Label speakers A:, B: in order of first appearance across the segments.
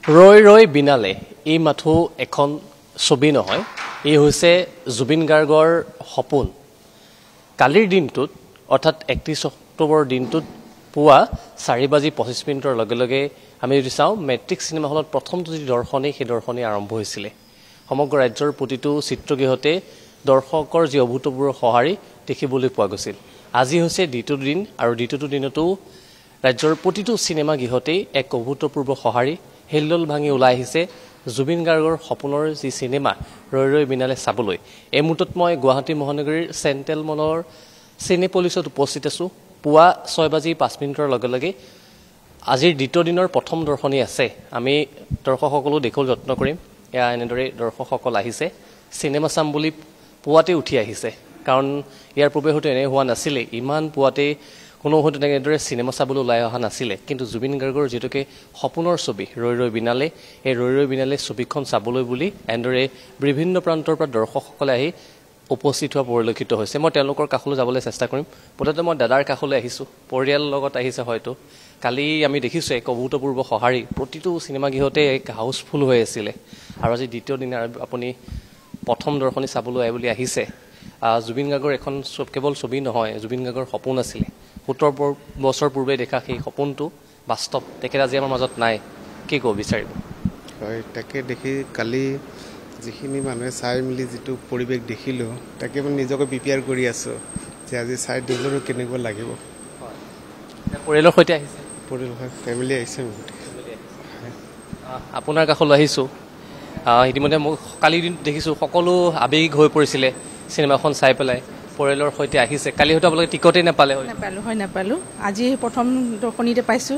A: ৰৈ ৰৈ বিনালে এই মাথো এখন ছবি নহয়, এই হৈছে জুবিন গাৰ্গৰ সপোন। কালিৰ দিনটোত অৰ্থাৎ 31 অক্টোবৰ দিনটোত পুৱা 4:25 লগে লগে আমি যদি চাওঁ মেট্ৰিক চিনেমা হলত প্ৰথমটো যি দৰ্শনী সেই দৰ্শনী আৰম্ভ হৈছিলে। সমগ্ৰ ৰাজ্যৰ প্ৰতিটো চিত্ৰগৃহতে দৰ্শকৰ যি অভূতপূৰ্ব সঁহাৰি দেখিবলৈ পোৱা গৈছিল। আজি হৈছে দ্বিতীয় দিন আৰু দ্বিতীয়টো দিনতো ৰাজ্যৰ প্ৰতিটো চিনেমা গৃহতেই এক অভূতপূৰ্ব সঁহাৰি হেল্লোল ভাঙি ওলাই আহিছে জুবিন গাৰ্গৰ সপোনৰ যি চিনেমা ৰৈ ৰৈ বিনালে চাবলৈ। এই মুহূৰ্তত মই গুৱাহাটী মহানগৰীৰ চেণ্ট্ৰেল মলৰ চিনেপলিছত উপস্থিত আছোঁ। পুৱা 6:05 লগে লগে আজিৰ দ্বিতীয় দিনৰ প্ৰথম দৰ্শনী আছে। আমি দৰ্শকসকলো দেখুৱাবলৈ যত্ন কৰিম। এয়া এনেদৰে দৰ্শকসকল আহিছে, চিনেমা চাম বুলি পুৱাতে উঠি আহিছে, কাৰণ ইয়াৰ পূৰ্বে হয়তো এনে হোৱা নাছিলে, ইমান পুৱাতে কোনো হয়তো এনেদৰে চিনেমা চাবলৈ ওলাই অহা নাছিলে। কিন্তু জুবিন গাৰ্গৰ যিটোকে সপোনৰ ছবি ৰৈ ৰৈ বিনালে, এই ৰৈ ৰৈ বিনালে ছবিখন চাবলৈ বুলি এনেদৰে বিভিন্ন প্ৰান্তৰ পৰা দৰ্শকসকলে আহি উপস্থিত হোৱা পৰিলক্ষিত হৈছে। মই তেওঁলোকৰ কাষলৈ যাবলৈ চেষ্টা কৰিম। প্ৰথমতে মই দাদাৰ কাষলৈ আহিছোঁ, পৰিয়ালৰ লগত আহিছে হয়তো। কালি আমি দেখিছোঁ এক অভূতপূৰ্ব সঁহাৰি, প্ৰতিটো চিনেমা গৃহতে এক হাউচফুল হৈ আছিলে। আৰু আজি দ্বিতীয় দিনা আপুনি প্ৰথম দৰ্শনী চাবলৈ আহে বুলি আহিছে। জুবিন গাৰ্গৰ এখন কেৱল ছবি নহয়, জুবিন গাৰ্গৰ সপোন আছিলে। 70 বছৰ পূৰ্বে দেখা সেই সপোনটো বাস্তৱ তেখেত আজি আমাৰ মাজত নাই। কি ক'ব বিচাৰিব?
B: হয়, তাকে দেখি কালি যিখিনি মানুহে চাই মেলি যিটো পৰিৱেশ দেখিলোঁ, তাকে মই নিজকে প্ৰিপেয়াৰ কৰি আছোঁ যে আজি চাই নিজৰো কেনেকুৱা লাগিব।
A: পৰিয়ালৰ সৈতে আহিছে?
B: পৰিয়াল ফেমিলি আহিছে।
A: আপোনাৰ কাষলৈ আহিছোঁ। ইতিমধ্যে মোক কালি দিন দেখিছোঁ সকলো আৱেগিক হৈ পৰিছিলে চিনেমাখন চাই পেলাই। পৰিয়ালৰ সৈতে আহিছে। কালি হয়তো আপোনালোকে টিকটেই নাপালে?
C: নাপালোঁ। আজি প্ৰথম দৰ্শনীতে পাইছোঁ।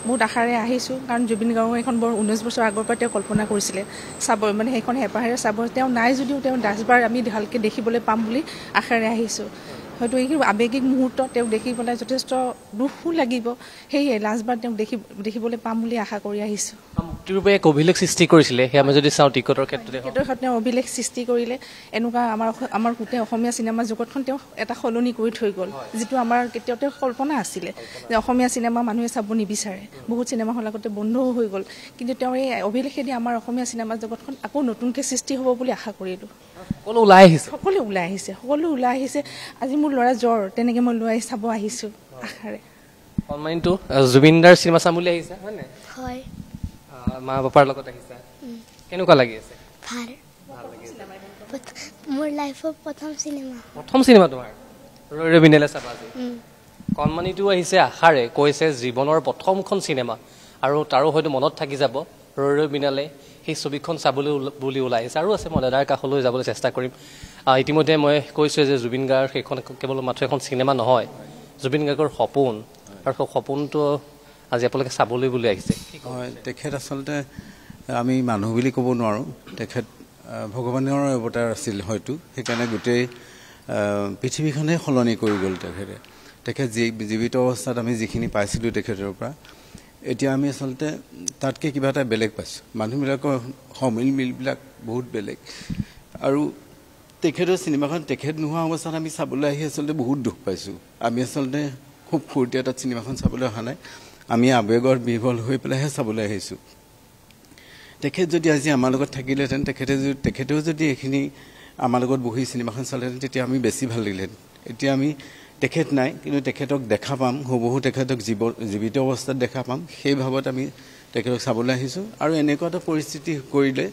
C: বহুত আশাৰে আহিছোঁ, কাৰণ জুবিন গাৰ্গৰ এখন বৰ 19 বছৰ আগৰ পৰা তেওঁ কল্পনা কৰিছিলে চাব, মানে সেইখন হেঁপাহেৰে চাব। তেওঁ নাই যদিও তেওঁ লাষ্টবাৰ আমি ভালকৈ দেখিবলৈ পাম বুলি আশাৰে আহিছোঁ। হয়তো এই আৱেগিক মুহূৰ্ত তেওঁক দেখি পেলাই যথেষ্ট দুখো লাগিব, সেয়ে লাষ্টবাৰ তেওঁক দেখিবলৈ পাম বুলি আশা কৰি আহিছোঁ।
A: মুক্তিৰূপে এক অভিলেখ সৃষ্টি কৰিছিলে, সেয়া আমি যদি চাওঁ টিকটৰ ক্ষেত্ৰতে
C: তেওঁ অভিলেখ সৃষ্টি কৰিলে। এনেকুৱা আমাৰ গোটেই অসমীয়া চিনেমা জগতখন তেওঁ এটা সলনি কৰি থৈ গ'ল, যিটো আমাৰ কেতিয়াও তেওঁ কল্পনা আছিলে যে অসমীয়া চিনেমা মানুহে চাব নিবিচাৰে। বহুত চিনেমা হল আগতে বন্ধও হৈ গ'ল, কিন্তু তেওঁ এই অভিলেখেদি আমাৰ অসমীয়া চিনেমা জগতখন আকৌ নতুনকৈ সৃষ্টি হ'ব বুলি আশা কৰিলোঁ।
A: সকলো ওলাই আহিছে। আজি মোৰ ল'ৰা জ্বৰ, তেনেকৈ মই লৈ চাব আহিছোঁ আশাৰে। সন্মানটো জুবিনদাৰ চিনেমা চাম বুলি আহিছে হয় নাই?
D: হয়।
A: মা পাপাৰ লগত আহিছা, কেনেকুৱা লাগি আছে?
D: ভাল লাগি আছে। মোৰ লাইফৰ প্ৰথম
A: চিনেমা তোমাৰ ৰৈ ৰৈ বিনালে চাবা আজি। কণমানিটো আহিছে আশাৰে, কৈছে জীৱনৰ প্ৰথমখন চিনেমা, আৰু তাৰো হয়তো মনত থাকি যাব ৰৈ ৰৈ বিনালে সেই ছবিখন চাবলৈ বুলি ওলাই আহিছে। আৰু আছে, মই দাদাৰ কাষলৈ যাবলৈ চেষ্টা কৰিম। ইতিমধ্যে মই কৈছোঁ যে জুবিন গাৰ্গ সেইখন কেৱল মাত্ৰ এখন চিনেমা নহয়, জুবিন গাৰ্গৰ সপোন, আৰু সেই সপোনটো আজি আপোনালোকে চাবলৈ বুলি আহিছে।
E: হয়, তেখেত আচলতে আমি মানুহ বুলি ক'ব নোৱাৰোঁ, তেখেত ভগৱানৰ অৱতাৰ আছিল হয়তো, সেইকাৰণে গোটেই পৃথিৱীখনেই সলনি কৰি গ'ল তেখেত জীৱিত অৱস্থাত আমি যিখিনি পাইছিলোঁ তেখেতৰ পৰা, এতিয়া আমি আচলতে তাতকৈ কিবা এটা বেলেগ পাইছোঁ। মানুহবিলাকৰ সমিলমিলবিলাক বহুত বেলেগ। আৰু তেখেতৰ চিনেমাখন তেখেত নোহোৱা অৱস্থাত আমি চাবলৈ আহি আচলতে বহুত দুখ পাইছোঁ। আমি আচলতে খুব ফূৰ্তি এটাত চিনেমাখন চাবলৈ অহা নাই, আমি আৱেগৰ বিহ্বল হৈ পেলাইহে চাবলৈ আহিছোঁ। তেখেত যদি আজি আমাৰ লগত থাকিলেহেঁতেন, তেখেতেও যদি এইখিনি আমাৰ লগত বহি চিনেমাখন চালেহেঁতেন, তেতিয়া আমি বেছি ভাল লাগিলেহেঁতেন। এতিয়া আমি তেখেত নাই, কিন্তু তেখেতক দেখা পাম, হুবহু তেখেতক জীৱিত অৱস্থাত দেখা পাম, সেই ভাৱত আমি তেখেতক চাবলৈ আহিছোঁ। আৰু এনেকুৱা এটা পৰিস্থিতি কৰিলে,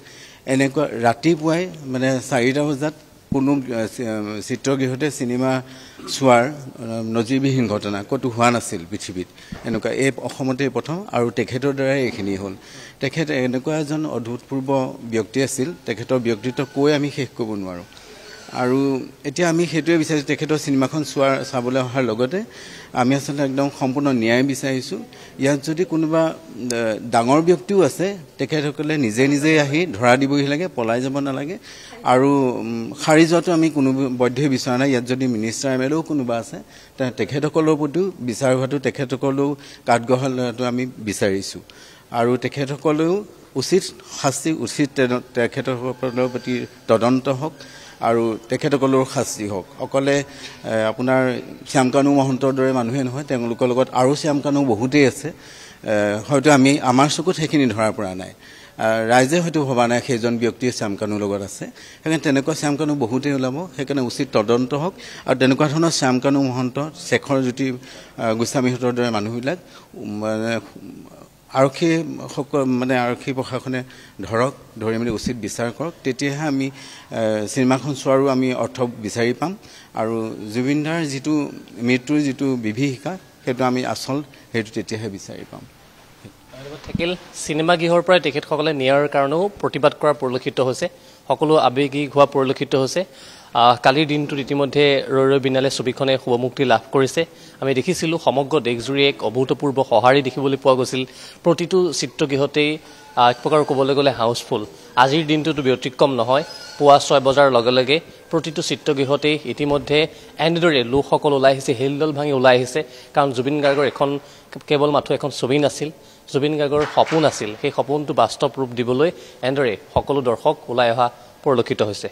E: এনেকুৱা ৰাতিপুৱাই মানে 4টা বজাত কোনো চিত্ৰগৃহতে চিনেমা চোৱাৰ নজিৰবিহীন ঘটনা ক'তো হোৱা নাছিল পৃথিৱীত। এনেকুৱা এই অসমতেই প্ৰথম, আৰু তেখেতৰ দ্বাৰাই এইখিনি হ'ল। তেখেত এনেকুৱা এজন অভূতপূৰ্ব ব্যক্তি আছিল, তেখেতৰ ব্যক্তিত্ব কৈ আমি শেষ কৰিব নোৱাৰোঁ। আৰু এতিয়া আমি সেইটোৱে বিচাৰিছোঁ, তেখেতৰ চিনেমাখন চাবলৈ অহাৰ লগতে আমি আচলতে একদম সম্পূৰ্ণ ন্যায় বিচাৰিছোঁ। ইয়াত যদি কোনোবা ডাঙৰ ব্যক্তিও আছে, তেখেতসকলে নিজে আহি ধৰা দিবহি লাগে, পলাই যাব নালাগে। আৰু সাৰি যোৱাটো আমি কোনো বৈধই বিচৰা নাই। ইয়াত যদি মিনিষ্টাৰ MLA কোনোবা আছে, তেখেতসকলৰ প্ৰতিও বিচাৰ হোৱাটো, তেখেতসকলেও কাঠগড়ালটো আমি বিচাৰিছোঁ। আৰু তেখেতসকলেও উচিত শাস্তি, উচিত তেখেতসকলৰ প্ৰতি তদন্ত হওক, আৰু তেখেতসকলৰ শাস্তি হওক। অকলে আপোনাৰ শ্যামকানু মহন্তৰ দৰে মানুহে নহয়, তেওঁলোকৰ লগত আৰু শ্যামকানু বহুতেই আছে। হয়তো আমাৰ চকুত সেইখিনি ধৰা পৰা নাই ৰাইজে হয়তো ভবা নাই সেইজন ব্যক্তিয়ে শ্যামকানুৰ লগত আছে সেইকাৰণে তেনেকুৱা শ্যামকানু বহুতেই ওলাব সেইকাৰণে উচিত তদন্ত হওক আৰু তেনেকুৱা ধৰণৰ শ্যামকানু মহন্ত শেখৰ জ্যোতি গোস্বামীহঁতৰ দৰে মানুহবিলাক মানে আৰক্ষী মানে আৰক্ষী প্ৰশাসনে ধৰি মেলি উচিত বিচাৰ কৰক তেতিয়াহে আমি চিনেমাখন চোৱাৰো আমি অৰ্থ বিচাৰি পাম আৰু জুবিন দাৰ যিটো মৃত্যুৰ যিটো বিভীষিকা সেইটো আমি আচল সেইটো তেতিয়াহে বিচাৰি পাম
A: থাকিল চিনেমা গৃহৰ পৰাই তেখেতসকলে নিয়াৰ কাৰণেও প্ৰতিবাদ কৰা পৰিলক্ষিত হৈছে সকলো আৱেগিক হোৱা পৰিলক্ষিত হৈছে কালিৰ দিনটোত ইতিমধ্যে ৰৈ ৰৈ বিনালে ছবিখনে শুভমুক্তি লাভ কৰিছে আমি দেখিছিলোঁ সমগ্ৰ দেশজুৰি এক অভূতপূৰ্ব সঁহাৰি দেখিবলৈ পোৱা গৈছিল প্ৰতিটো চিত্ৰগৃহতেই এক প্ৰকাৰ ক'বলৈ গ'লে হাউচফুল আজিৰ দিনটোতো ব্যতিক্ৰম নহয় পুৱা 6 বজাৰ লগে লগে প্ৰতিটো চিত্ৰগৃহতেই ইতিমধ্যে এনেদৰে লোকসকল ওলাই আহিছে হিলদল ভাঙি ওলাই আহিছে কাৰণ জুবিন গাৰ্গৰ এখন কেৱল মাথো এখন ছবি নাছিল জুবিন গাৰ্গৰ সপোন আছিল সেই সপোনটো বাস্তৱ ৰূপ দিবলৈ এনেদৰে সকলো দৰ্শক ওলাই অহা পৰিলক্ষিত হৈছে